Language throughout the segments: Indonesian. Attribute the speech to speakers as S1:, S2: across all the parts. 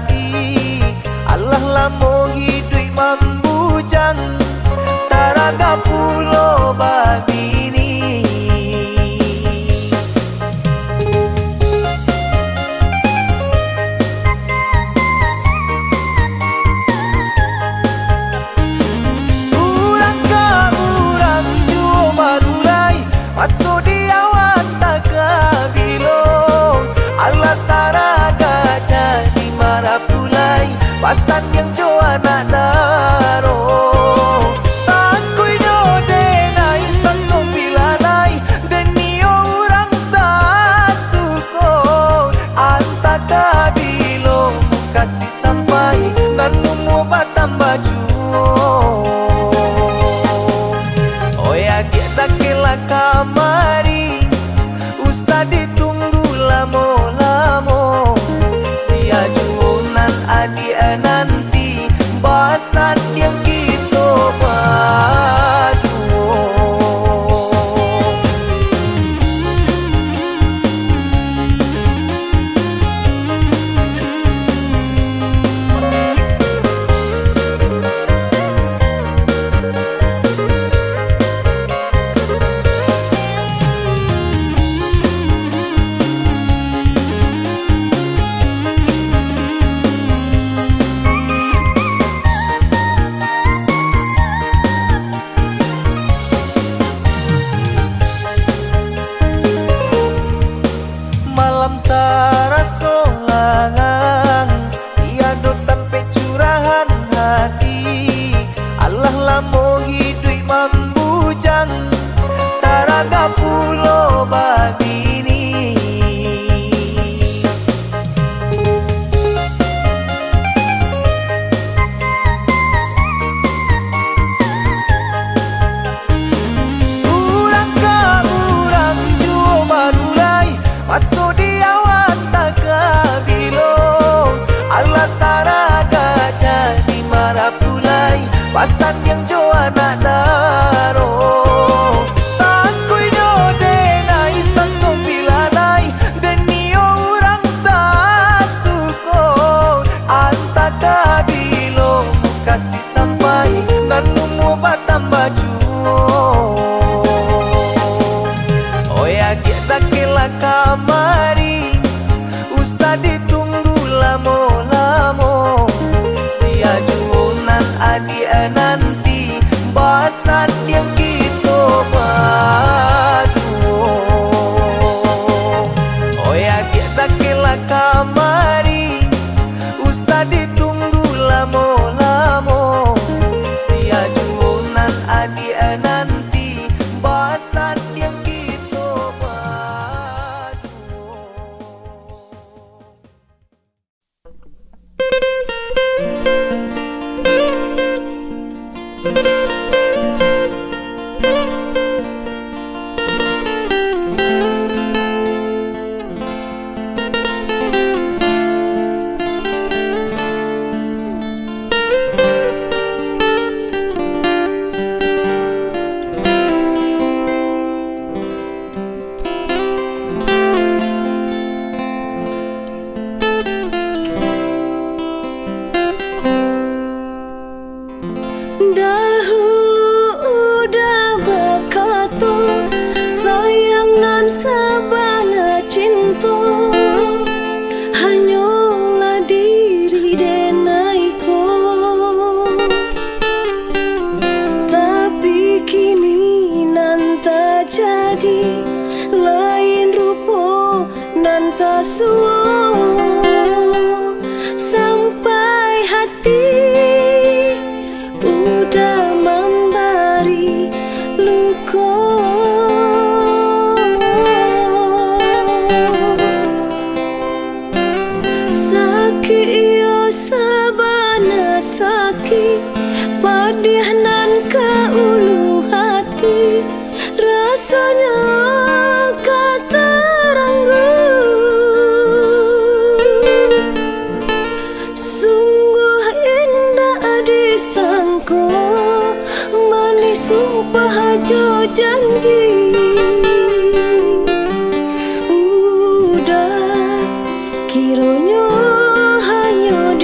S1: hati. Allah lamo hidup mambujang taraga pulo babini. Urang ka urang juo marulai masuk dia wanta kabilong. Allah taraga jadi marapulai pasan yang jo anak daro. Takui do denai sangkong bilanai denio urang tak suko. Anta kabilong kasih sampai nanumu batam baju. Oya dia tak kela kamari usah ditunggu lamo-lamo. Sia junan adi nanti bahasan yang kita batu. Malam terasa langang tiada tanpa curahan hati. Allah lamo hidup mambujang taraga pulo babini. Urang ka urang juo marulai masuk dia wanta kabilong. Allah taraga jadi marapulai pasan yang jo anak daro. Takui do denai sangkong bilanai denio urang tak suko. Anta kabilong kasih sampai nanumu batam baju. Oya dia tak kela kamari usah ditunggu lamo-lamo. Sia junan adi nanti bahasan yang kita batu. Oya dia tak kela kamari usah ditunggu lamo-lamo. Sia junan adi nanti bahasan yang kita batu.
S2: Sampai hati udah memberi luka. Sakit yo sabana sakit padihanan ke ulu hati. Rasanya kata ranggu sungguh indah disangko, manis sumpah jo janji. Udah kiranya hanya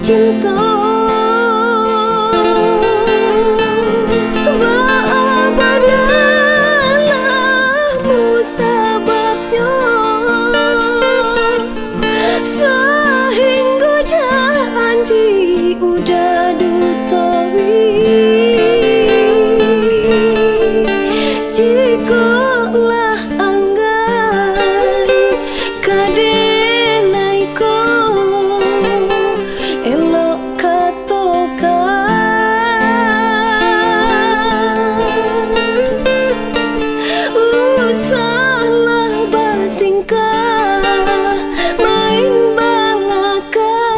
S2: cinta Ba'abadalahmu sebabnya sehingga janji udah dutawi jikalah anggai kadenai ko elok katokan usahlah bertingkah main balakan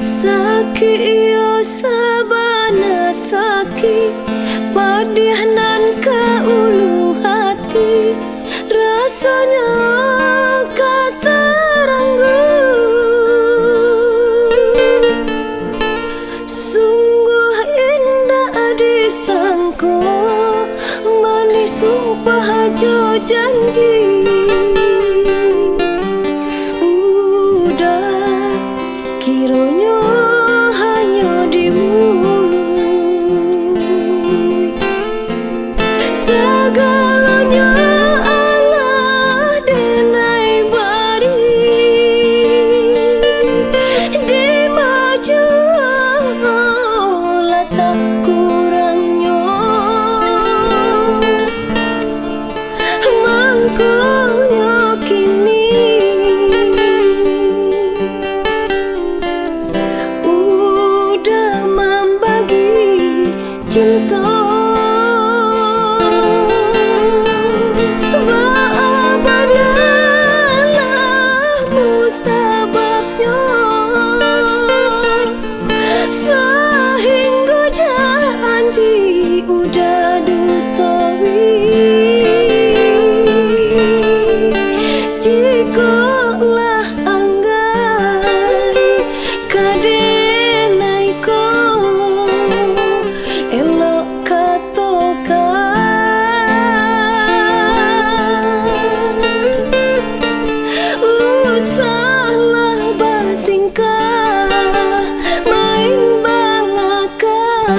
S2: Sakit yo sabana sakit padihanan ke ulu hati rasanya kateranggu sungguh indah disangko manis sumpah jo janji kiranya hanya di mulut segalanya Allah denai bari di maju letak kurangnya mangkonya kini cinta Ba'abadalahmu sebabnya sehingga janji udah dutawi jikalah anggai kadenai ko elok katokan usahlah bertingkah main balakan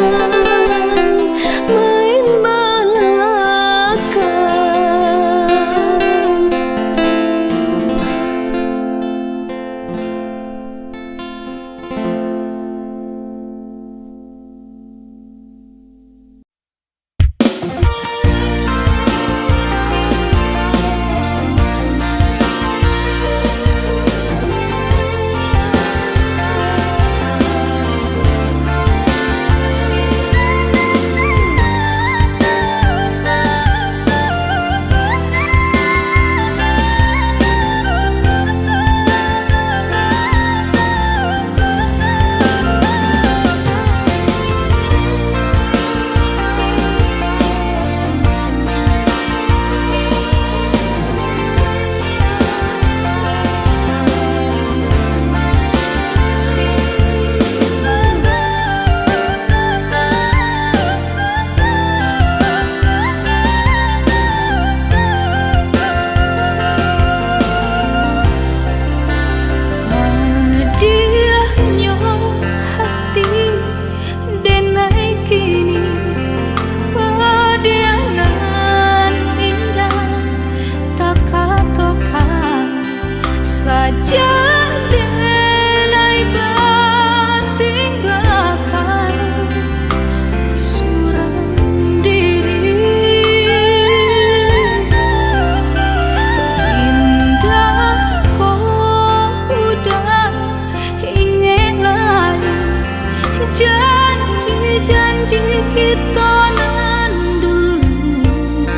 S2: Janji-janji kita nan dulu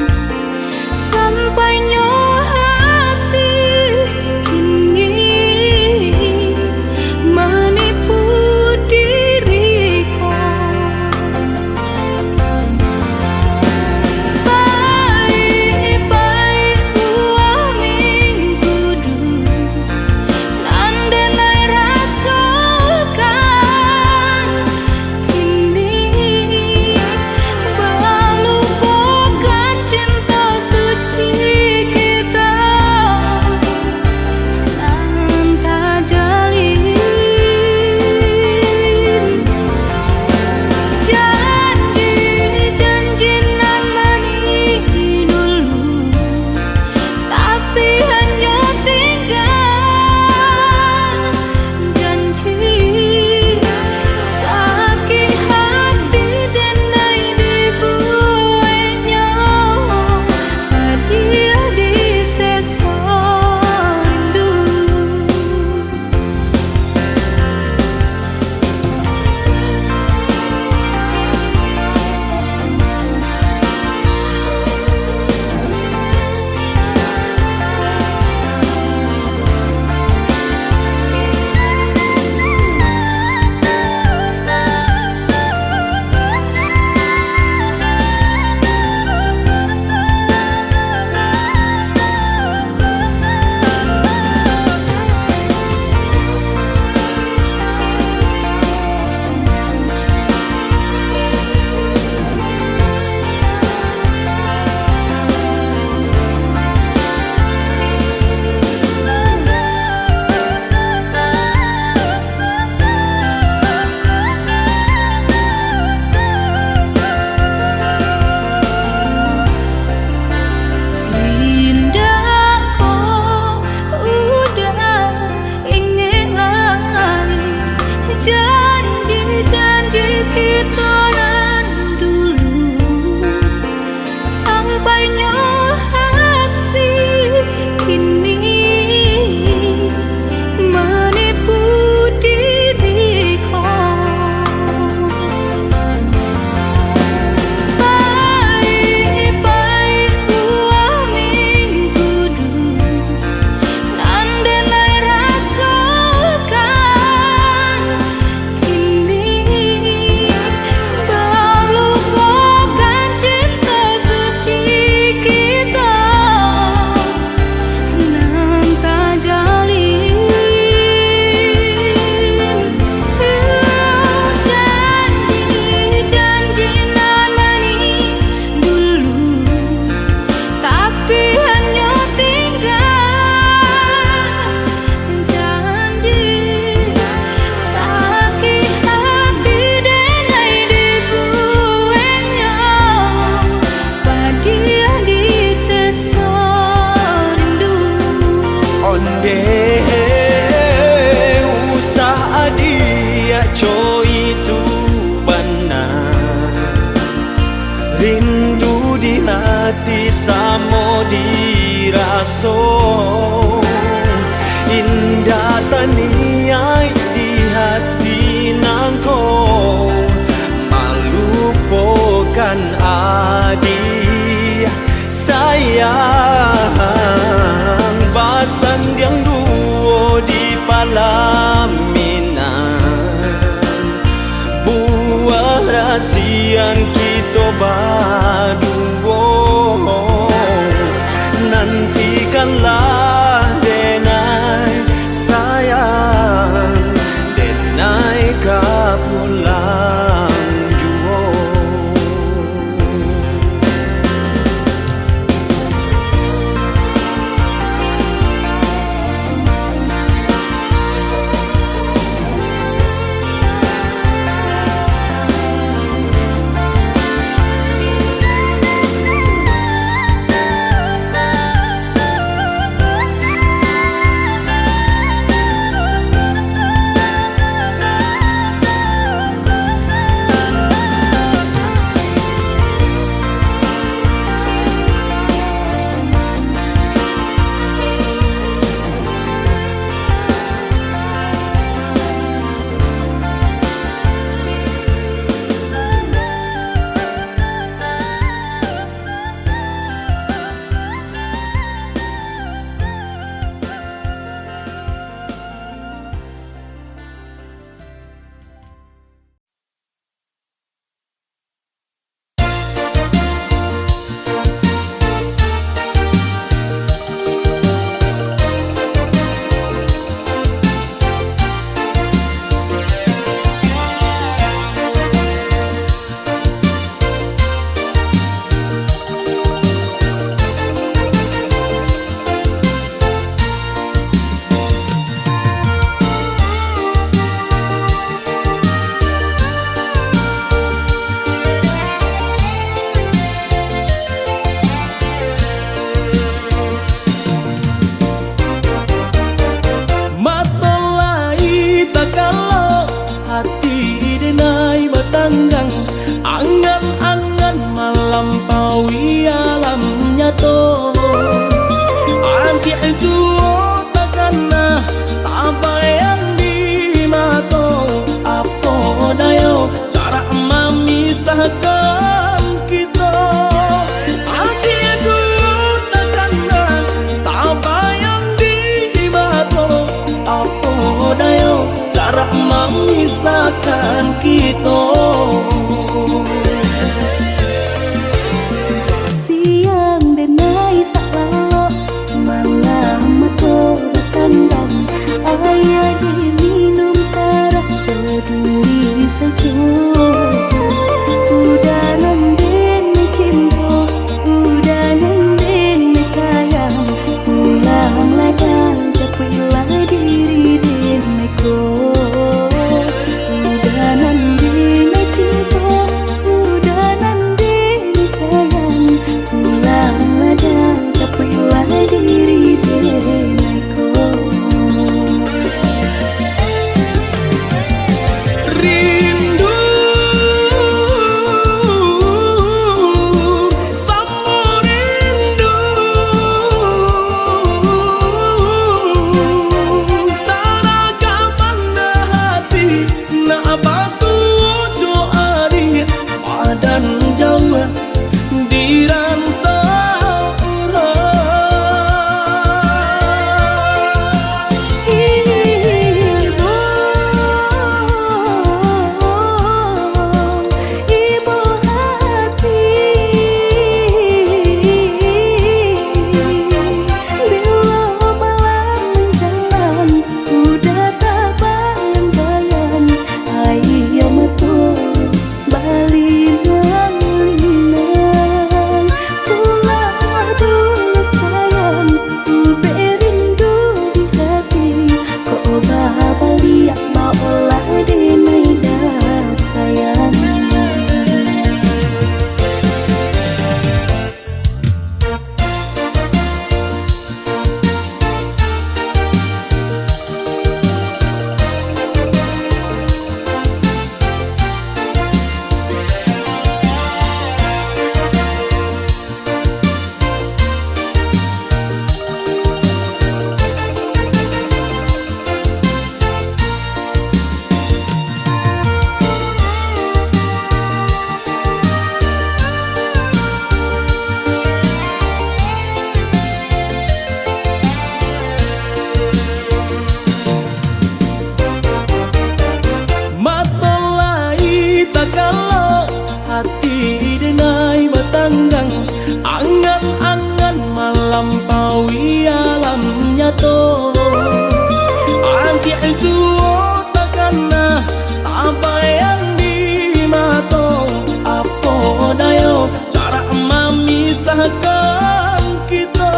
S2: sampainya hati kini menipu diriku. Baik-baik uang kudu nandenai rasakan kini melupakan cinta suci kita tanpa jalin. Janji-janji nan manis dulu tapi hanya tinggal janji. Sakit hati denai dibuatnya hadiah di sesar rindu. Indah kau udah ingin lagi janji-janji kita nan dulu sampainya hati kini menipu diriku. Baik-baik uang kudu nandenai rasakan kini melupakan cinta suci kita nan tak jalin. Janji-janji nan manis dulu tapi hanya tinggal janji. Sakit hati denai dibuatnya hadiah di sesar rindu.
S1: Onde usah adia coy itu benar rindu di hati samo diraso indah taniai di hati nangko malupakan adi sayang basan yang duo di palaminan buah rasian kita baduo nantikanlah denai sayang denai kapulang juo. hati denai batanggang, angan-angan melampaui alam nyato. Anti itu takana tak bayang di mato, apa dayo cara memisahkan kita. Anti itu takana tak bayang di mato, apa dayo cara memisahkan kita.
S3: Siang dan naik tak lalu malam mata bertandang, ayah diminum darah sendiri saja. Udah nanden cinta, udah nanden sayang, pulanglah dan capuilah diri deneko. Udah nanden cinta, udah nanden sayang, pulanglah dan capuilah diri deneko.
S1: Rindu sama rindu, tanaga manda hati nak basuh doa padan jauh di rantau
S3: Ibu hati, bila malam menjalan, udah tak bayang-bayang, ayah mata balik langinan. Pulang dulu sayang, ube rindu di hati, kok balik maulah denai dah sayang.
S1: matolai takalo hati denai batanggang, angan-angan melampaui alam nyato. Anti itu takana tak bayang di mato, apa dayo cara memisahkan kita.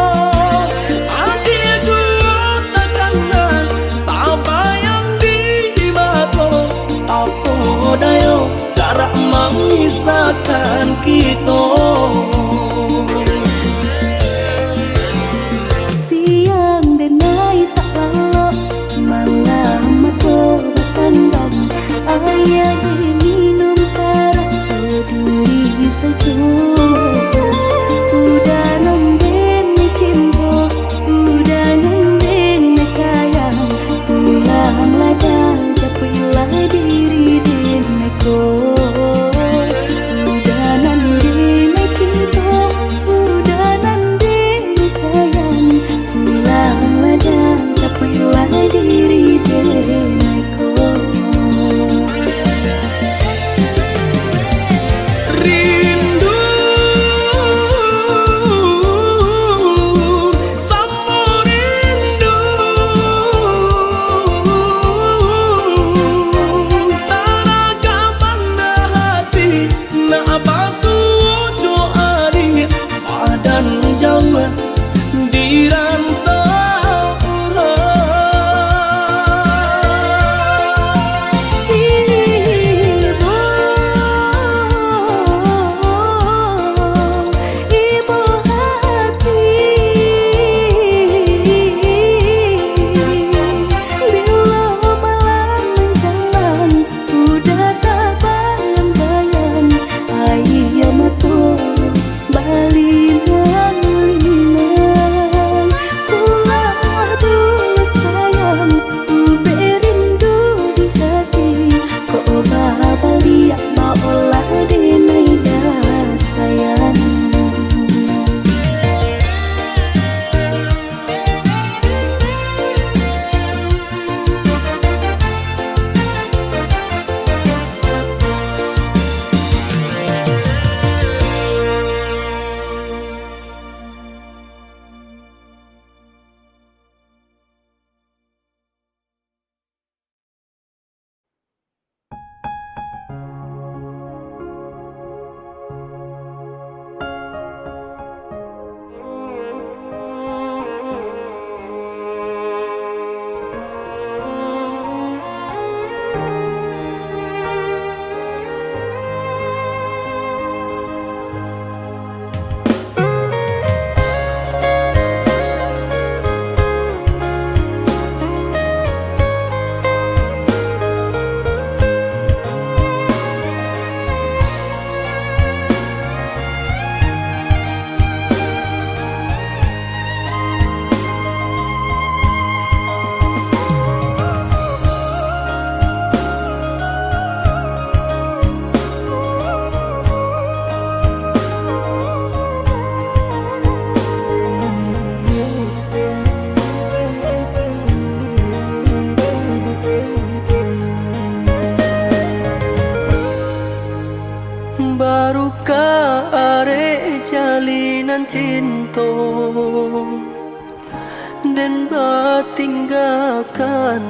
S1: Anti itu takana tak bayang di mato, apa dayo cara memisahkan kita.
S3: Siang dan naik tak lalu malam mata bertandang, ayah diminum darah sendiri saja. Udah nanden cinta, udah nanden sayang, pulanglah dan capuilah diri deneko. Udah nanden cinta, udah nanden sayang, pulanglah dan capuilah diri deneko.
S1: Rindu sama rindu, tanaga
S3: coba balik maolah denai dah sayang.
S1: Barukah arek jalinan cinta dan batinggalkan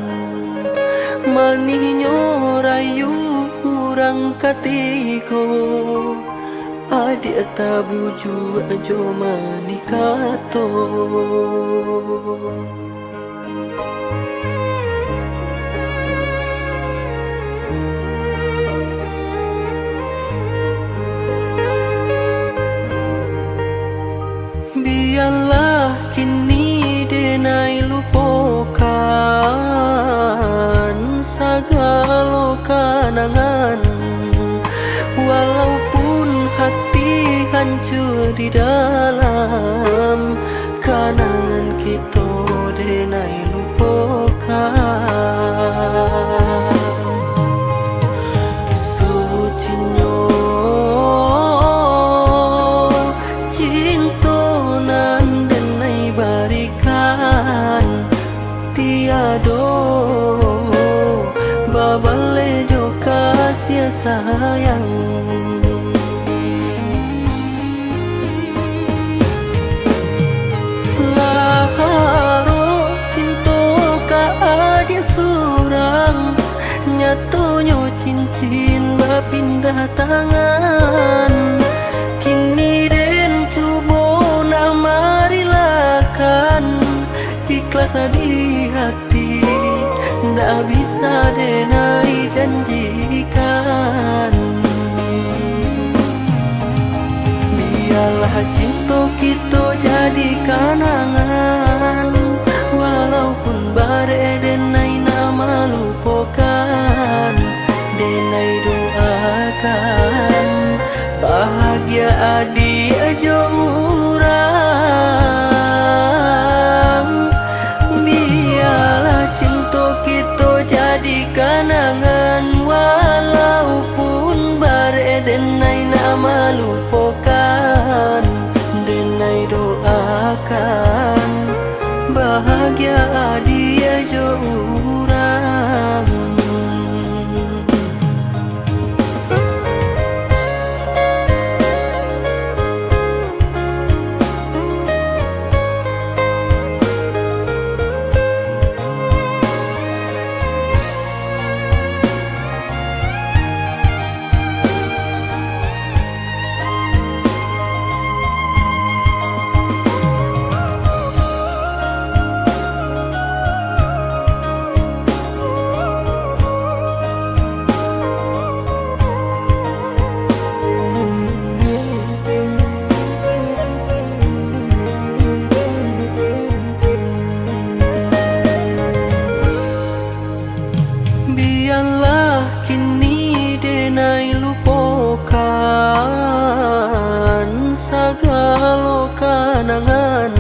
S1: maninyo rayu urang katiko adik tabuju ajo manikato. Biarlah kini denai lupakan segala kenangan, walaupun hati hancur di dalam kenangan kita denai lupakan. Sucinya tiado babale jo kasih sayang. Laharo cinta ka adia surang nyatonyo cincin berpindah tangan. Kini den cubo nama rilakan ikhlas di hati, ndak bisa denai janjikan. Biarlah cinta kita jadi kenangan, walaupun bare denai nama lupakan. Denai doakan bahagia adi aja urang. Biarlah cinta kita jadi kenangan, walaupun bare denai nama lupakan. Denai doakan bahagia dia jo urang. Biarlah kini denai lupakan segala kenangan,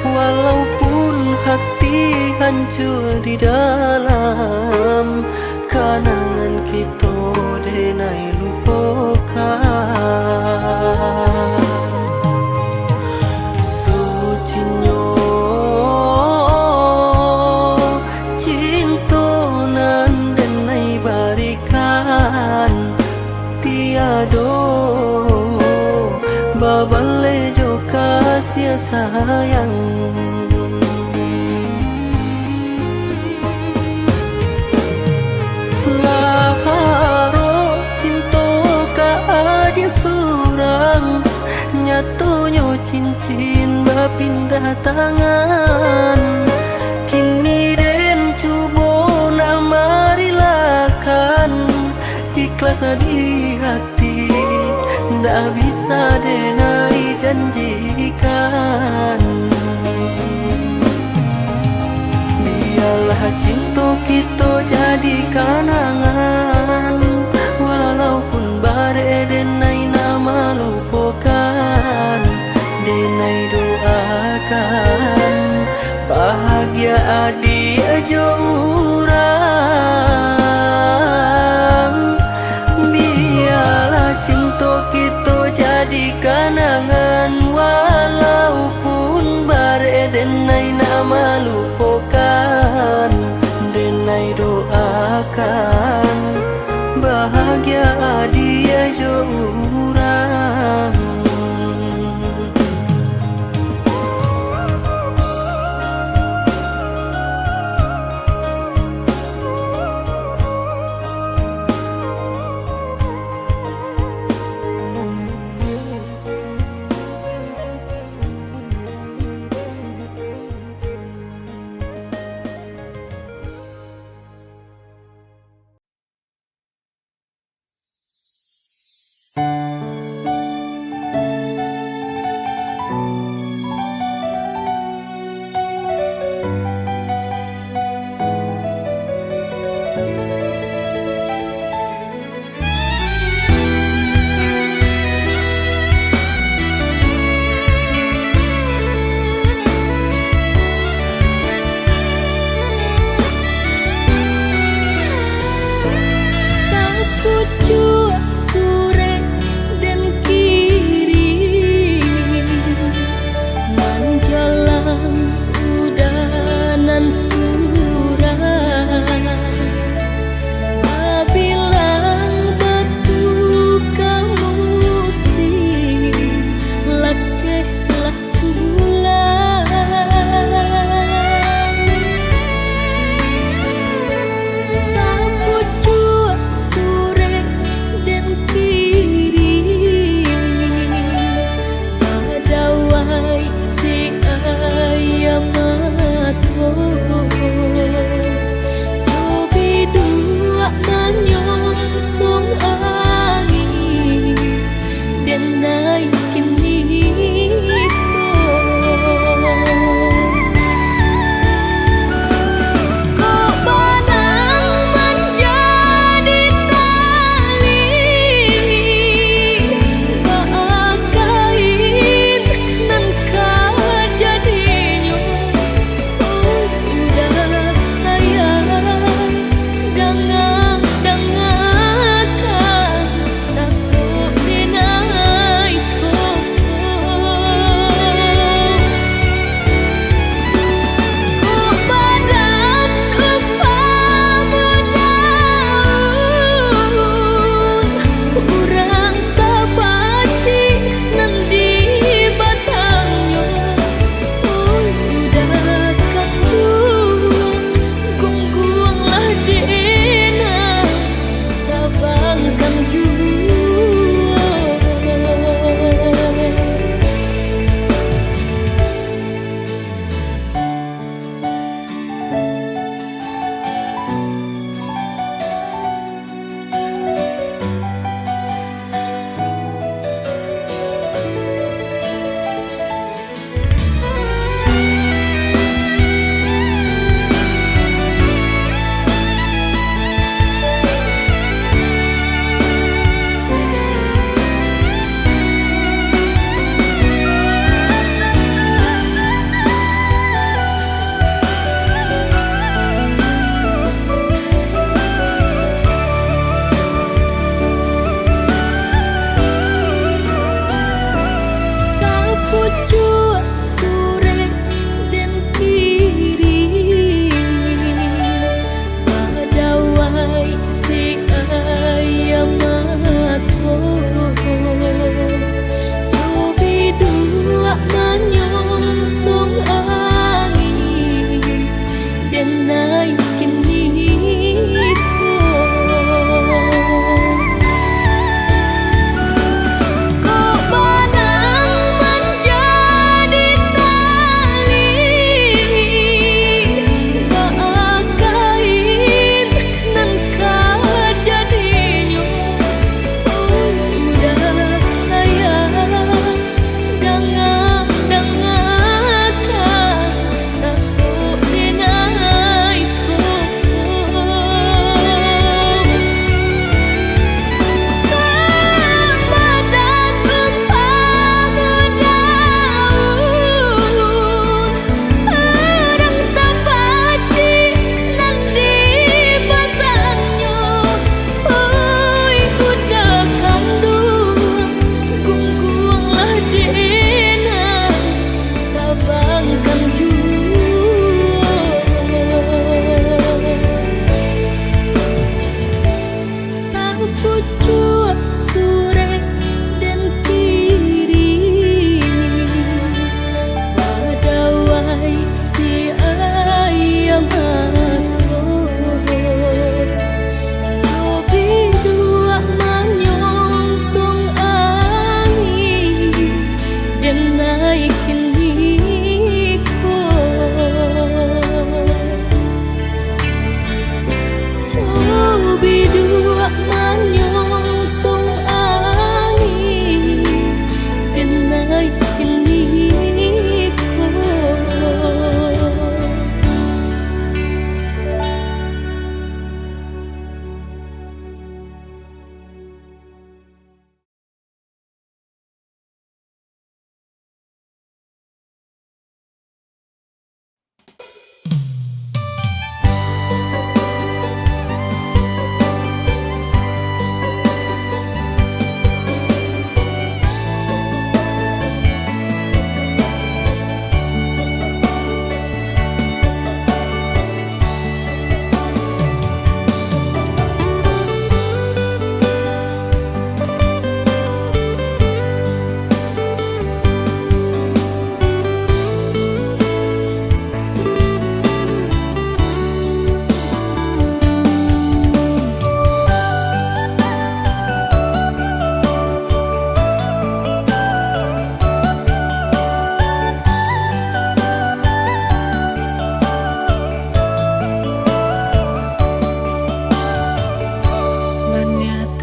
S1: walaupun hati hancur di dalam kenangan kita denai lupakan. Sucinyo cinta nan denai barikan tiado babale jo kasih sayang. Nyatonya cincin berpindah tangan. Kini den cubo nama rilakan. Ikhlas di hati ndak bisa denai janjikan. Biarlah cinta kita jadi kenangan. Walaupun bare denai nama lupakan, denai doakan bahagia adi aja urang. Biarlah cinta kita jadi kenangan. Walaupun bare denai nama lupakan, denai doakan bahagia dia jurang.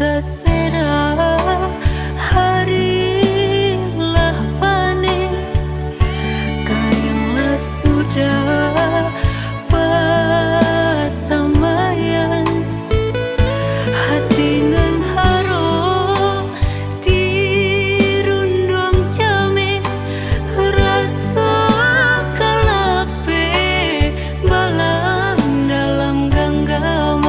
S1: sasera harilah panen kayanglah sudah pasamayan hati nan haro dirundung jame rasa kalape balang dalam genggaman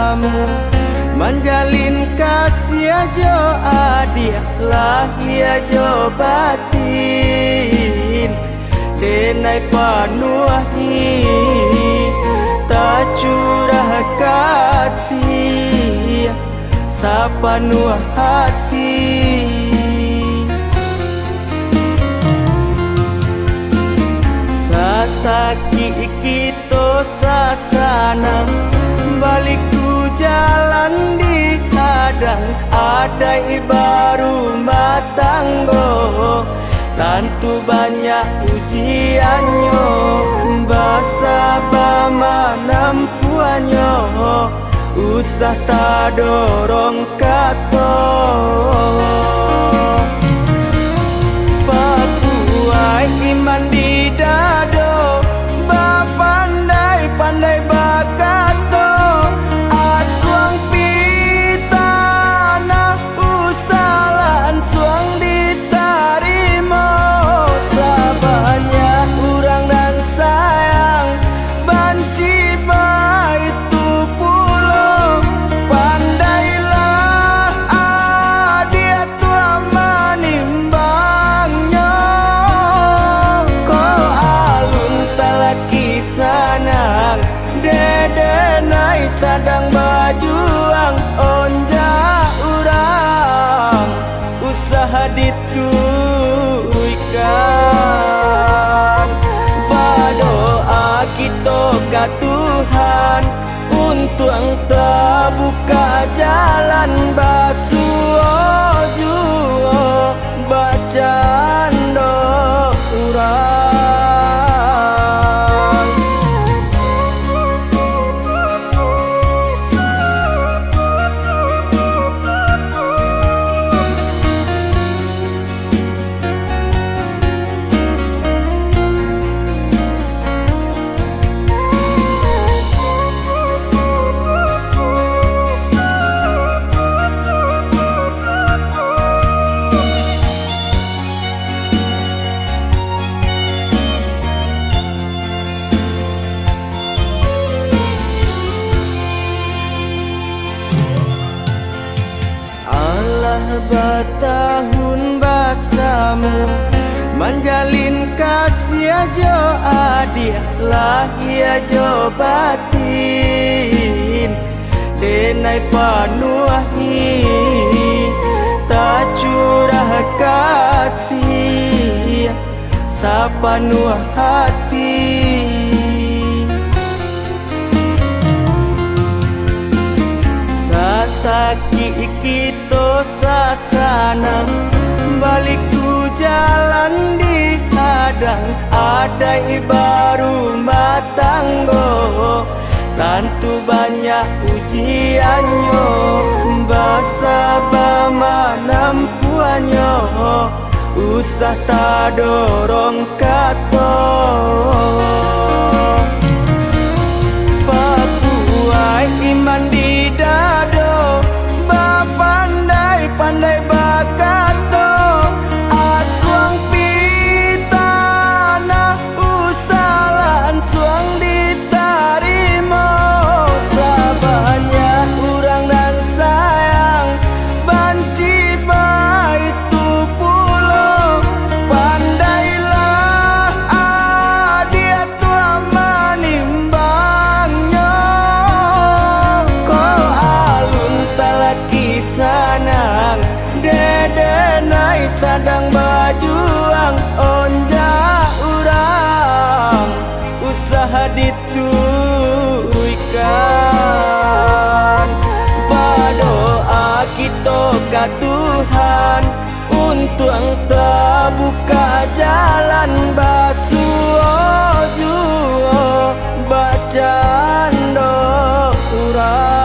S4: basamu menjalin kasih jo adia lahia jo batin denai panuahi tak curah kasih sapanuh hati sasaki kita sasana balik ku jalan di kadang ada baru matanggo tentu banyak ujiannya basa bama nampuannya usah tak dorong kato papuai iman di dado pandai bakato aswang pitana usalan suang ditarimo sabanya urang dan sayang banci itu pulau pandailah adia tua manimbangnya kau alun talaki sanang dede nai sadang bajuang onja urang usaha dituikan berdoa kita ke Tuhan untuk engkau buka jalan basuh juo bacaan do urang bertahun basamu menjalin kasih jo adia lahia jo batin denai panuahi tak curah kasih sapanuh hati sasaki kita sasana balik ku jalan di kadang ada baru matanggo tentu banyak ujiannya basa bama nampuannya usah tak dorong kato papuai iman di dado pandai bakato aswang pitana usalan suang ditarimo sabanya urang dan sayang banci itu pulau pandailah adia tua manimbangnya kau alun talaki sanang dede nai sadang bajuang onja urang usaha dituikan berdoa kita ke Tuhan untuk engkau buka jalan basuh juo bacaan do urang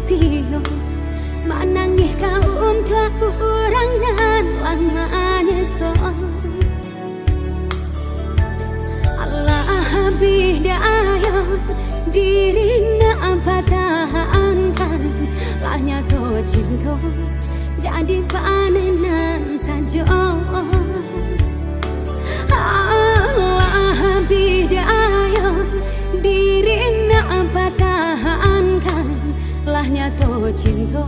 S2: sio manangih kau untuk orang nan lamanya so Allah bidaya dirinya pertahankan lahnya to cinta jadi panenan saja Allah bidaya dirinya pertahankan lahnya to cinta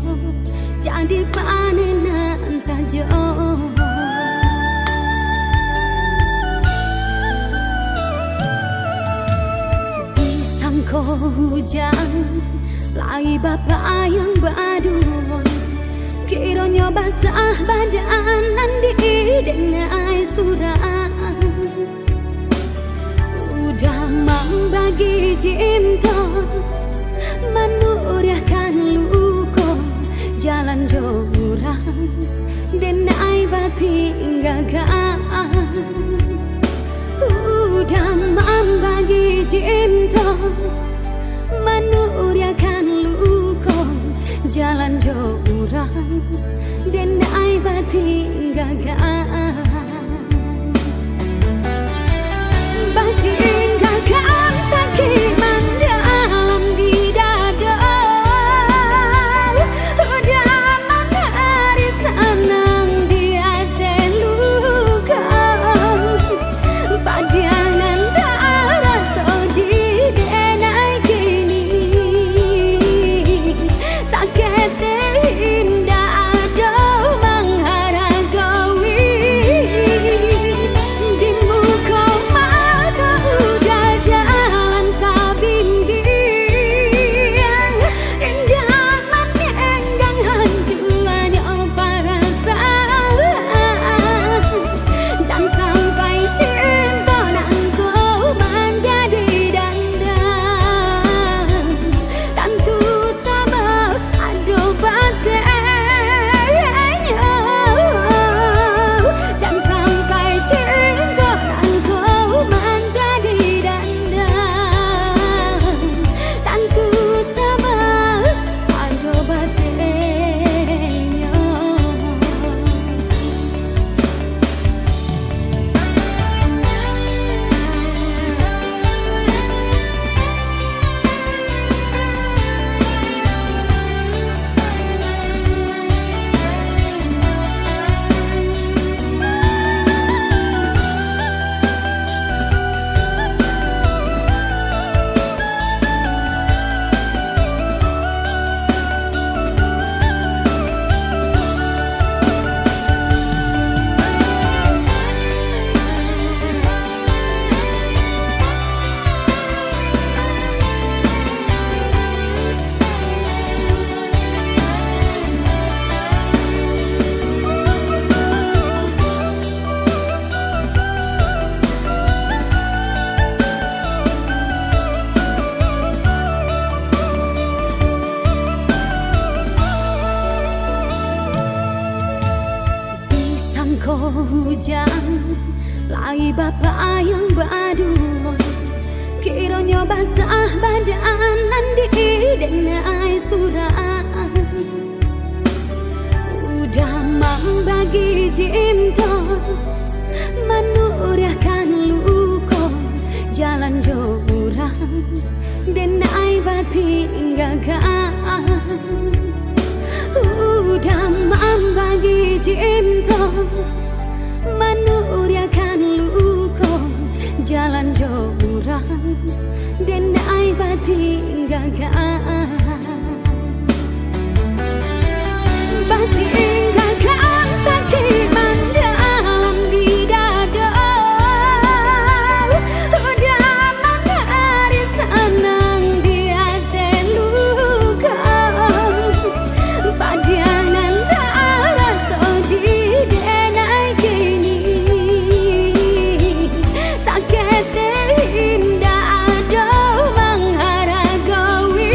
S2: jadi panenan saja. Hujan lagi bapak yang berdua kiranya basah badan di denai surah udah membagi cinta menurahkan luka jalan jurang denai batin gagal udah membagi cinta menurahkan luka jalan jurang dan ai batin gagal batin gagal sakit mendalam di dada udah menari senang di hati luka padanan tak rasa di denai kini sakit indah ada menghargai di muka mata udah jalan sabinggian indah menenggang hancurannya perasaan jangan sampai cinta nan kau menjadi dandang tentu sama ada batinnya jangan sampai cinta nan kau menjadi dandang tentu sama ada batinnya. Hujan lagi bapak yang berdua kiranya basah badan di denai surah udah membagi cinta menurahkan luka jalan jurang denai batin gagal udah membagi cinta menurahkan luka jalan jurang dan ai batin gagal batin gagal sakit mendalam di dada udah menari senang di hati luka padanan tak rasa di denai kini sakit indah ada menghargai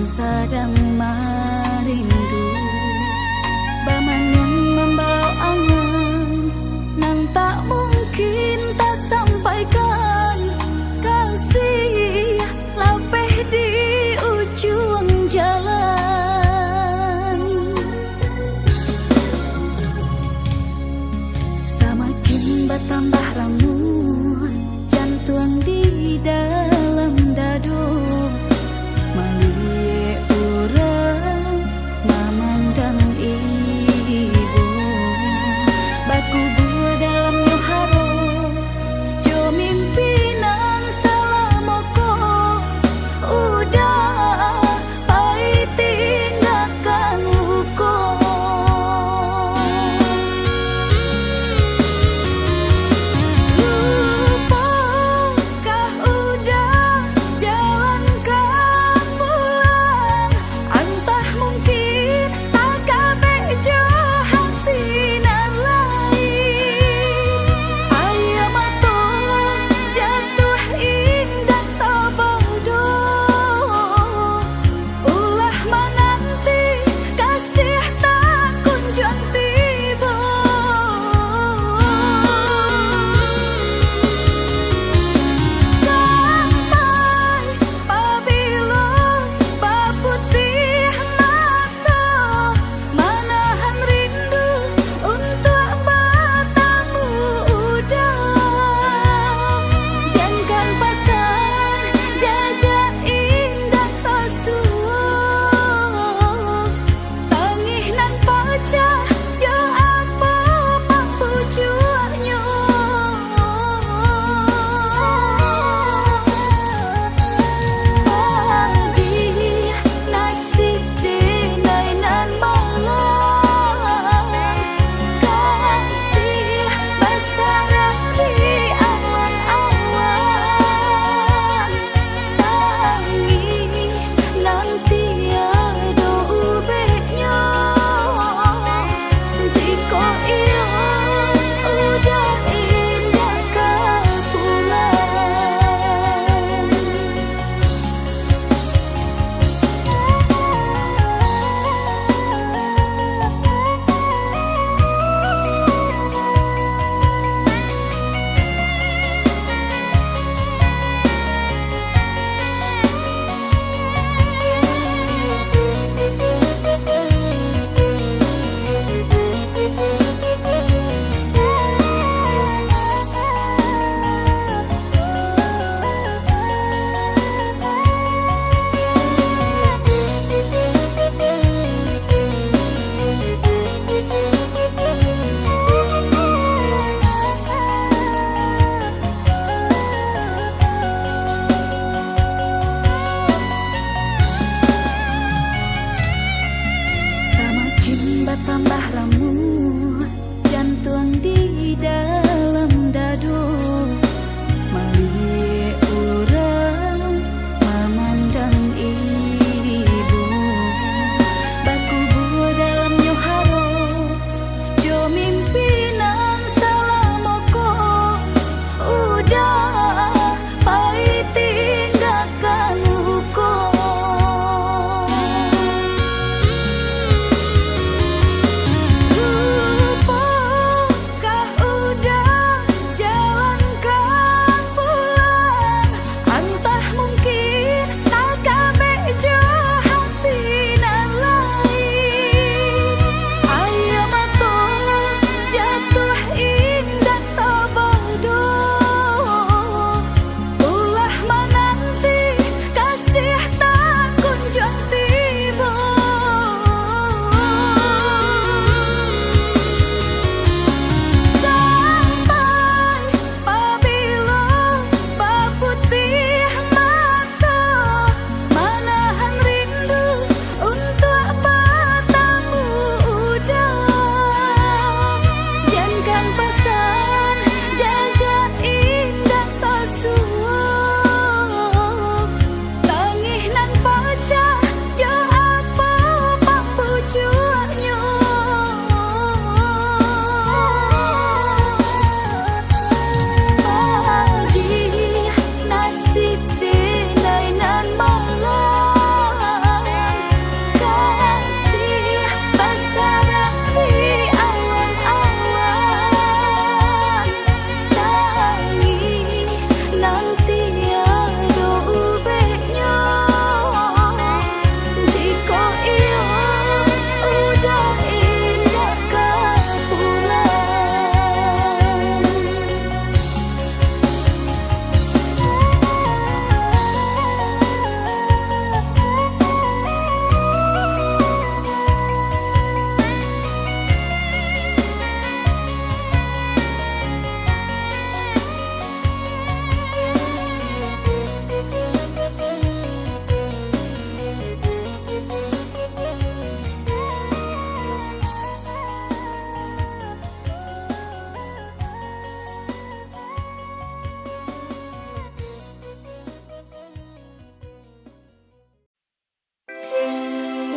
S1: sedang merindu. Baman yang membawa angan, nan tak mungkin tak sampaikan. Kau sia lapeh di ujung jalan. Semakin bertambah ramuan jantung di dalam dadu. Malie urang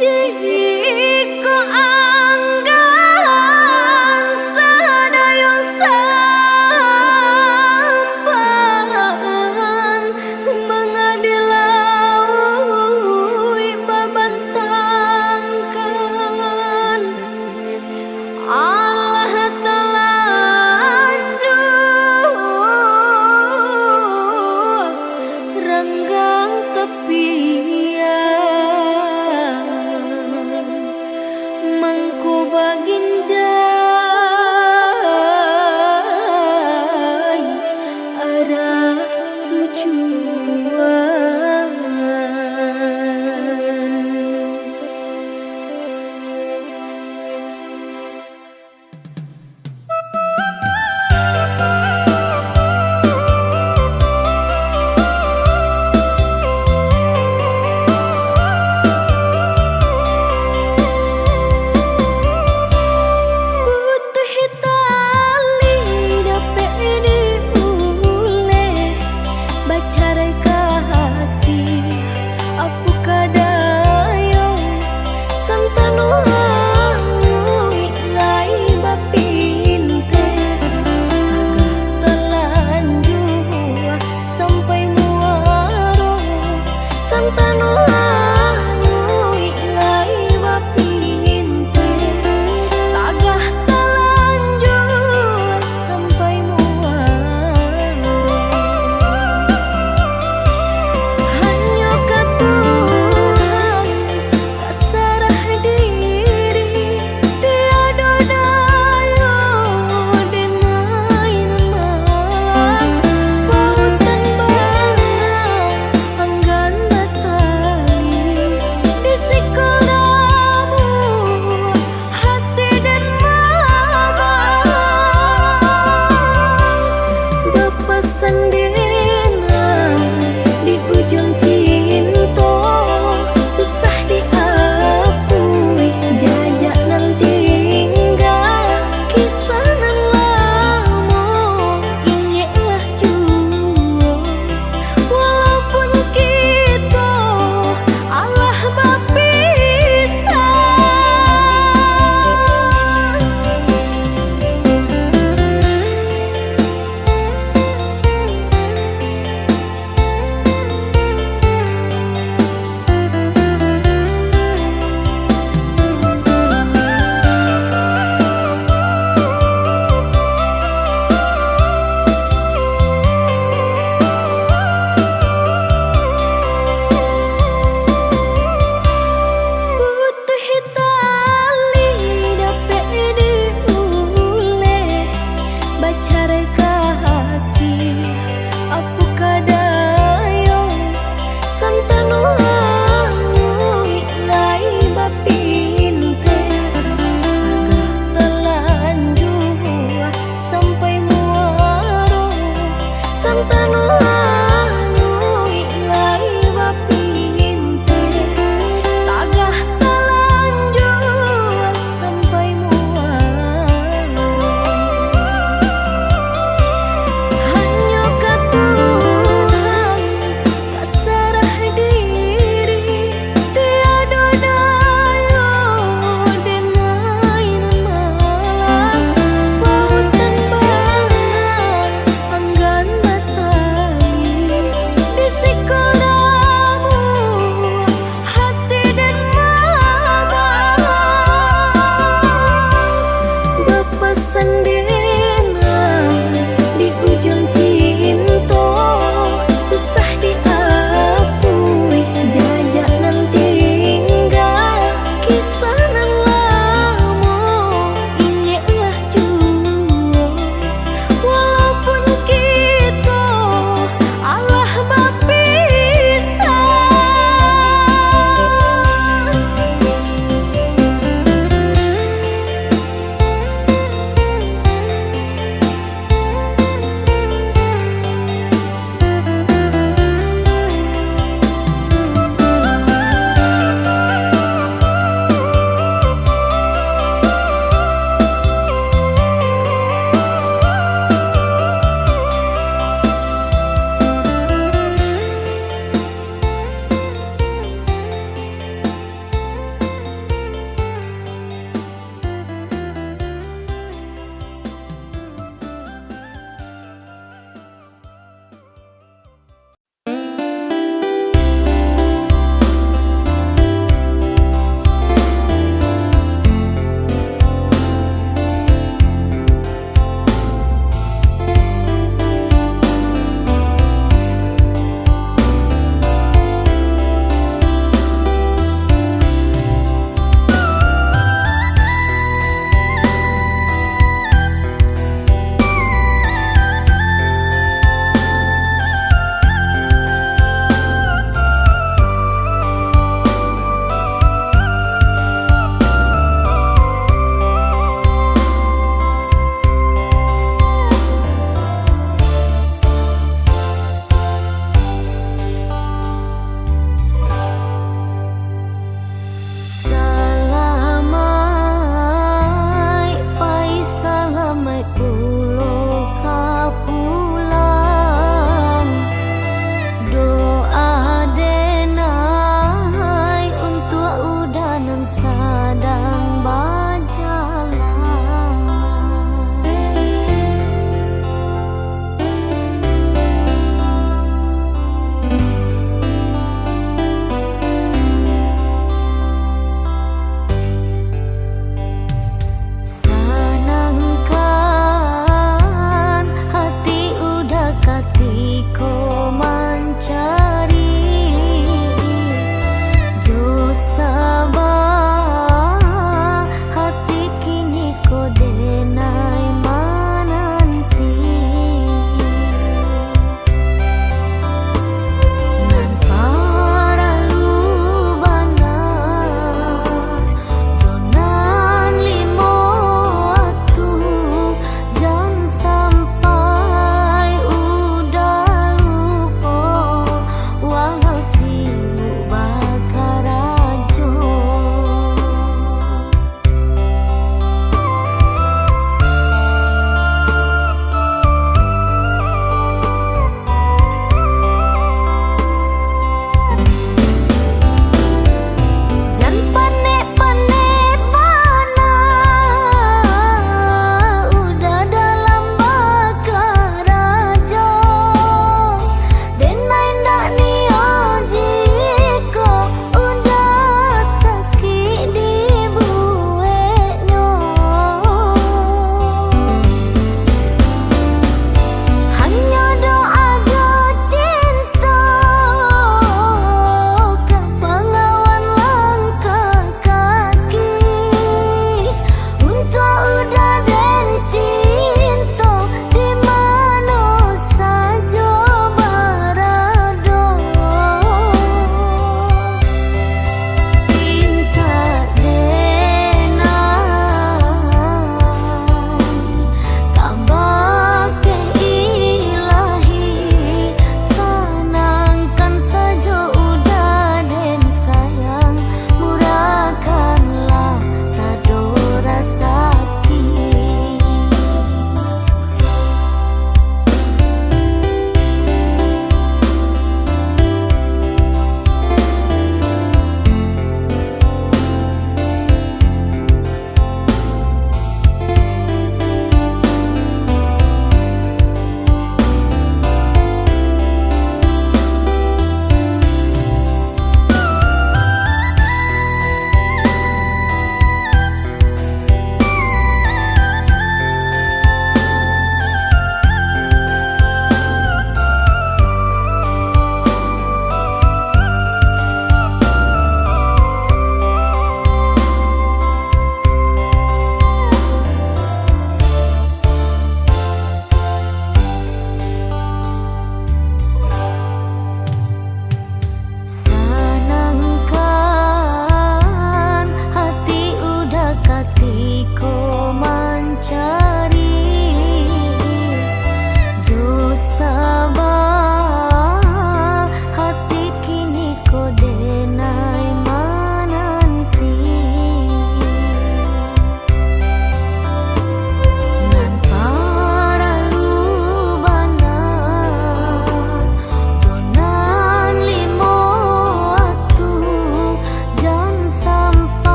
S2: janji